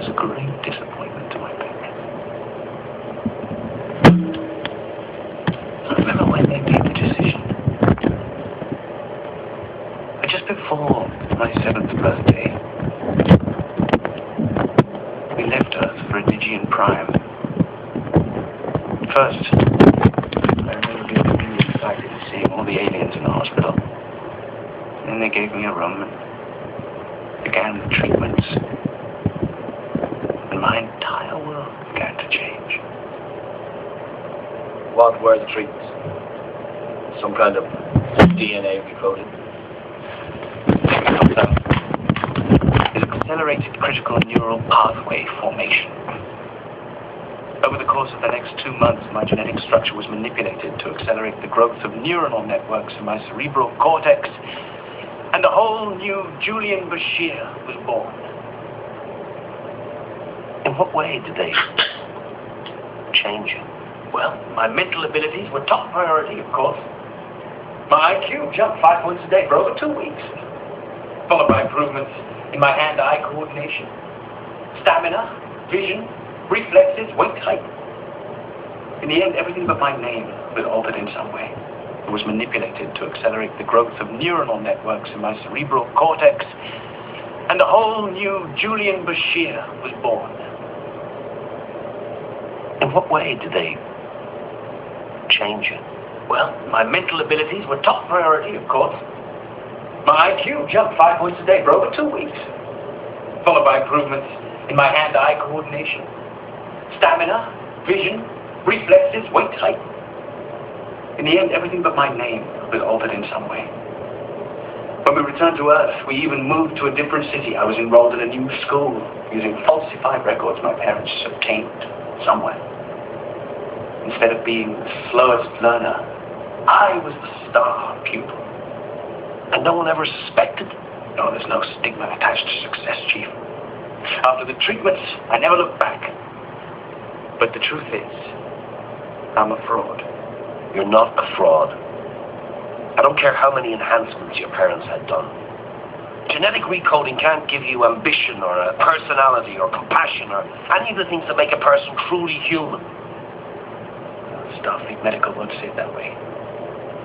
was a great disappointment to my parents. I remember when they made the decision. Just before my 7th birthday, we left Earth for Stygian Prime. First, I remember being really excited to see all the aliens in the hospital. Then they gave me a room and began the treatments. And my entire world began to change. What were the treatments? Some kind of DNA recoding? Is accelerated critical neural pathway formation. Over the course of the next 2 months, my genetic structure was manipulated to accelerate the growth of neuronal networks in my cerebral cortex, and a whole new Julian Bashir was born. In what way did they change it? Well, my mental abilities were top priority, of course. My IQ jumped 5 points a day for over 2 weeks, followed by improvements in my hand-eye coordination, stamina, vision, reflexes, weight, height. In the end, everything but my name was altered in some way. It was manipulated to accelerate the growth of neuronal networks in my cerebral cortex, and a whole new Julian Bashir was born. In what way did they change it? Well, my mental abilities were top priority, of course. My IQ jumped 5 points a day for over 2 weeks, followed by improvements in my hand-eye coordination, stamina, vision, reflexes, weight, height. In the end, everything but my name was altered in some way. When we returned to Earth, we even moved to a different city. I was enrolled in a new school using falsified records my parents obtained somewhere. Instead of being the slowest learner, I was the star pupil. And no one ever suspected. No, there's no stigma attached to success, Chief. After the treatments, I never looked back. But the truth is, I'm a fraud. You're not a fraud. I don't care how many enhancements your parents had done. Genetic recoding can't give you ambition or a personality or compassion or any of the things that make a person truly human. Starfleet Medical won't say it that way.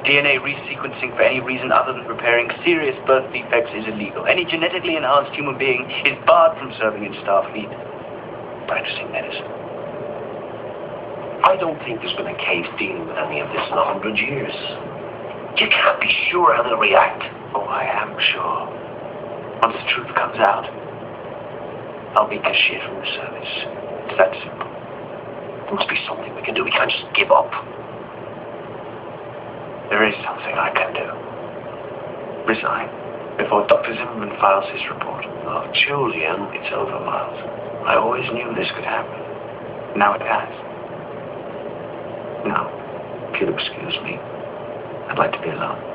DNA resequencing for any reason other than repairing serious birth defects is illegal. Any genetically enhanced human being is barred from serving in Starfleet, practicing medicine. I don't think there's been a case dealing with any of this in 100 years. You can't be sure how they'll react. Oh, I am sure. Once the truth comes out, I'll be cashiered from the service. It's that simple. There must be something we can do. We can't just give up. There is something I can do. Resign before Dr. Zimmerman files his report. Oh, Julian, it's over, Miles. I always knew this could happen. Now it has. Now, if you'll excuse me, I'd like to be alone.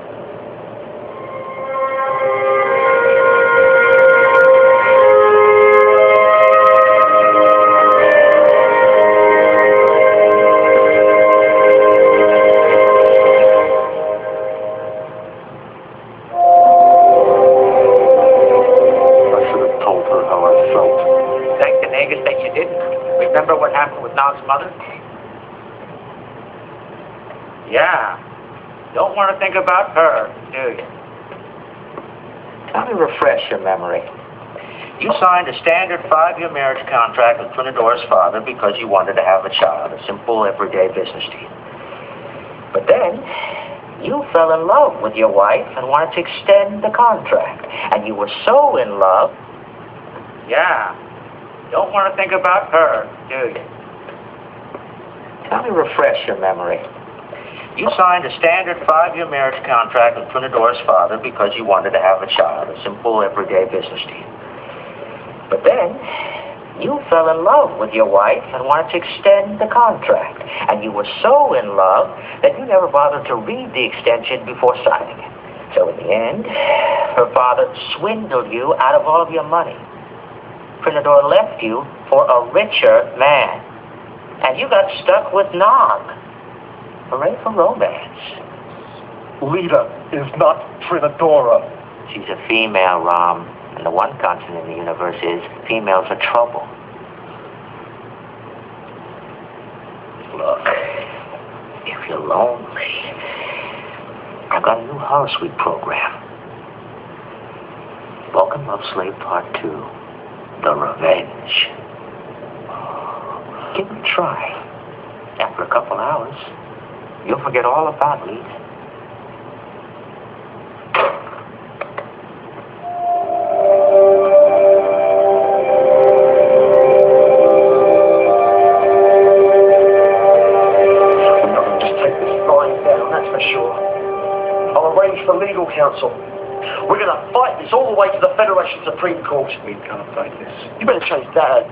Mother? Yeah. Don't want to think about her, do you? Let me refresh your memory. You signed a standard 5-year marriage contract with Trinadora's father because you wanted to have a child, a simple, everyday business deal. But then, you fell in love with your wife and wanted to extend the contract. And you were so in love... Yeah. Don't want to think about her, do you? Let me refresh your memory. You signed a standard 5-year marriage contract with Trinadora's father because you wanted to have a child, a simple, everyday business deal. But then, you fell in love with your wife and wanted to extend the contract. And you were so in love that you never bothered to read the extension before signing it. So in the end, her father swindled you out of all of your money. Trinador left you for a richer man. And you got stuck with Nog. Hooray for romance. Lita is not Trinadora. She's a female, Rom. And the one constant in the universe is females are trouble. you're lonely, I've got a new horror suite program. Vulcan Love Slave Part 2, The Revenge. Give it a try. After a couple hours, you'll forget all about me. I'm not going to just take this lying down, that's for sure. I'll arrange for legal counsel. We're going to fight this all the way to the Federation Supreme Court. We can't fight this. You better change that.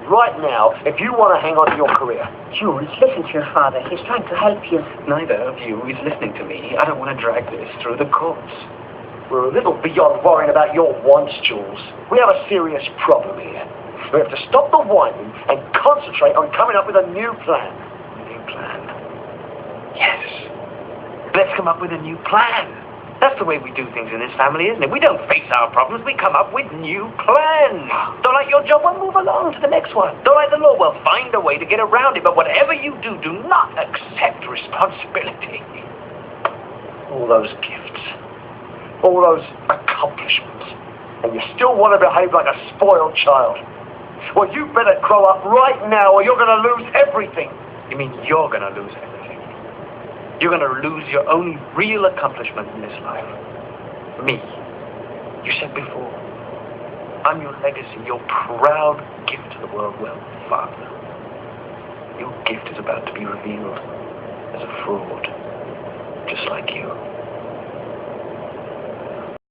Right now, if you want to hang on to your career. Jules, listen to your father. He's trying to help you. Neither of you is listening to me. I don't want to drag this through the courts. We're a little beyond worrying about your wants, Jules. We have a serious problem here. We have to stop the whining and concentrate on coming up with a new plan. A new plan? Yes. Let's come up with a new plan. That's the way we do things in this family, isn't it? We don't face our problems, we come up with new plans. Don't like your job? Well, move along to the next one. Don't like the law? Well, find a way to get around it. But whatever you do, do not accept responsibility. All those gifts, all those accomplishments, and you still want to behave like a spoiled child. Well, you better grow up right now or you're going to lose everything. You mean you're going to lose everything? You're going to lose your only real accomplishment in this life. Me. You said before, I'm your legacy, your proud gift to the world. Well, Father, your gift is about to be revealed as a fraud, just like you.